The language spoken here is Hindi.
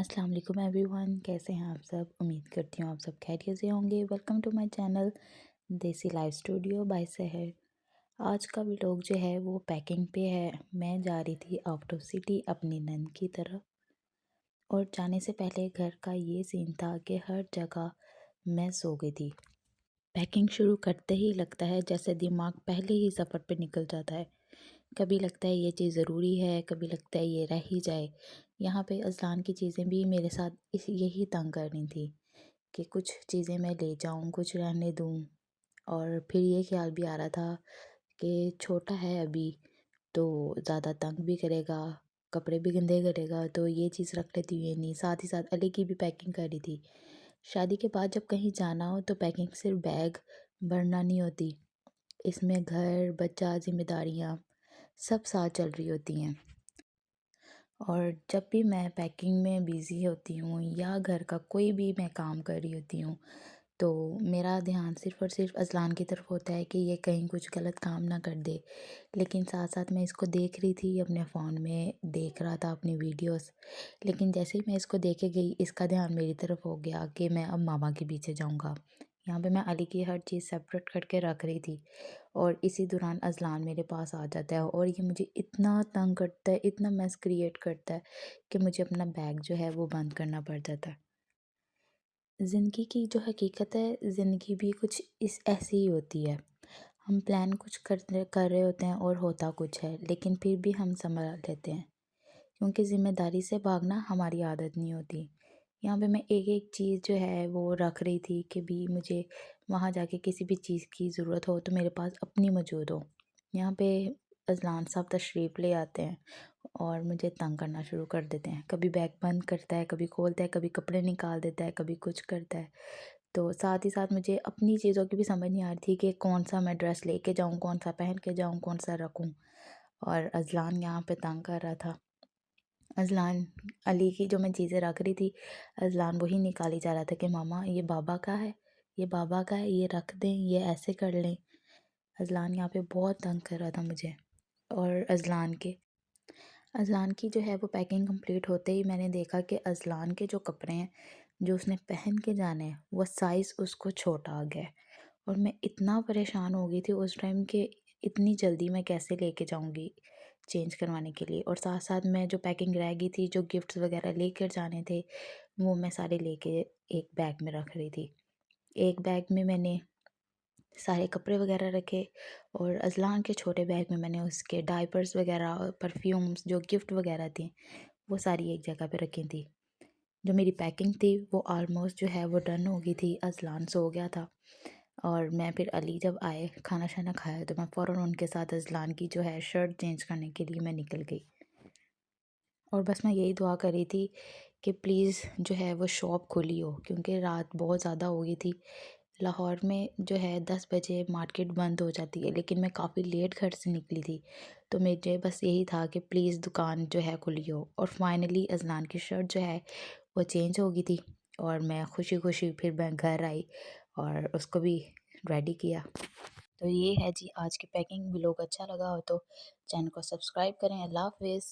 अस्सलाम वालेकुम एवरीवन, कैसे हैं आप सब। उम्मीद करती हूँ आप सब खैरियत से होंगे। वेलकम टू माय चैनल देसी लाइफ स्टूडियो बाय सहर। आज का व्लॉग जो है वो पैकिंग पे है। मैं जा रही थी आउट ऑफ सिटी अपनी नंद की तरफ, और जाने से पहले घर का ये सीन था कि हर जगह मैं सो गई थी। पैकिंग शुरू करते ही लगता है जैसे दिमाग पहले ही सफ़र पे निकल जाता है। कभी लगता है ये चीज़ ज़रूरी है, कभी लगता है ये रह ही जाए। यहाँ पे अज़लान की चीज़ें भी मेरे साथ यही तंग कर रही थी कि कुछ चीज़ें मैं ले जाऊँ, कुछ रहने दूँ। और फिर ये ख्याल भी आ रहा था कि छोटा है अभी, तो ज़्यादा तंग भी करेगा, कपड़े भी गंदे करेगा, तो ये चीज़ रख लेती हूँ। ये नहीं, साथ ही साथ अली की भी पैकिंग कर रही थी। शादी के बाद जब कहीं जाना हो तो पैकिंग सिर्फ बैग भरना नहीं होती, इसमें घर, बच्चा, ज़िम्मेदारियाँ सब साथ चल रही होती हैं। और जब भी मैं पैकिंग में बिज़ी होती हूँ या घर का कोई भी मैं काम कर रही होती हूँ, तो मेरा ध्यान सिर्फ़ और सिर्फ अज़लान की तरफ होता है कि ये कहीं कुछ गलत काम ना कर दे। लेकिन साथ साथ मैं इसको देख रही थी, अपने फ़ोन में देख रहा था अपनी वीडियोस। लेकिन जैसे ही मैं इसको देखे गई, इसका ध्यान मेरी तरफ हो गया कि मैं अब मामा के पीछे जाऊँगा। यहाँ पे मैं अली की हर चीज़ सेपरेट करके रख रही थी, और इसी दौरान अज़लान मेरे पास आ जाता है और ये मुझे इतना तंग करता है, इतना मेस क्रिएट करता है कि मुझे अपना बैग जो है वो बंद करना पड़ जाता है। ज़िंदगी की जो हकीकत है, ज़िंदगी भी कुछ इस ऐसी ही होती है। हम प्लान कुछ कर रहे होते हैं और होता कुछ है, लेकिन फिर भी हम संभल लेते हैं, क्योंकि ज़िम्मेदारी से भागना हमारी आदत नहीं होती। यहाँ पे मैं एक-एक चीज़ जो है वो रख रही थी कि भी मुझे वहाँ जाके किसी भी चीज़ की ज़रूरत हो तो मेरे पास अपनी मौजूद हो। यहाँ पे अज़लान साहब तशरीफ़ ले आते हैं और मुझे तंग करना शुरू कर देते हैं। कभी बैग बंद करता है, कभी खोलता है, कभी कपड़े निकाल देता है, कभी कुछ करता है। तो साथ ही साथ मुझे अपनी चीज़ों की भी समझ नहीं आ रही थी कि कौन-सा मैं ड्रेस लेके जाऊँ, कौन-सा पहन के जाऊँ, कौन-सा रखूँ। और अज़लान यहाँ पे तंग कर रहा था। अज़लान अली की जो मैं चीज़ें रख रही थी, अज़लान वही निकाली जा रहा था कि मामा ये बाबा का है, ये बाबा का है, ये रख दें, ये ऐसे कर लें। अज़लान यहाँ पे बहुत तंग कर रहा था मुझे। और अज़लान की जो है वो पैकिंग कंप्लीट होते ही मैंने देखा कि अज़लान के जो कपड़े हैं, जो उसने पहन के जाने हैं, वो साइज़ उसको छोटा आ गया है। और मैं इतना परेशान हो गई थी उस टाइम कि इतनी जल्दी मैं कैसे लेके जाऊंगी चेंज करवाने के लिए। और साथ साथ मैं जो पैकिंग रह गई थी, जो गिफ्ट्स वगैरह लेकर जाने थे, वो मैं सारे लेके एक बैग में रख रही थी। एक बैग में मैंने सारे कपड़े वगैरह रखे, और अज़लान के छोटे बैग में मैंने उसके डायपर्स वगैरह और परफ्यूम्स, जो गिफ्ट वगैरह थी, वो सारी एक जगह पे रखी थी। जो मेरी पैकिंग थी वो ऑलमोस्ट जो है वो डन हो गई थी। अज़लान सो गया था, और मैं फिर अली जब आए खाना शाना खाया तो मैं फ़ौरन उनके साथ अज़लान की जो है शर्ट चेंज करने के लिए मैं निकल गई। और बस मैं यही दुआ कर रही थी कि प्लीज़ जो है वो शॉप खुली हो, क्योंकि रात बहुत ज़्यादा हो गई थी। लाहौर में जो है 10 बजे मार्केट बंद हो जाती है, लेकिन मैं काफ़ी लेट घर से निकली थी, तो मुझे बस यही था कि प्लीज़ दुकान जो है खुली हो। और फाइनली अज़लान की शर्ट जो है वो चेंज हो गई थी, और मैं खुशी खुशी फिर मैं घर आई और उसको भी रेडी किया। तो ये है जी आज की पैकिंग। व्लॉग अच्छा लगा हो तो चैनल को सब्सक्राइब करें। अल्लाह हाफ़िज़।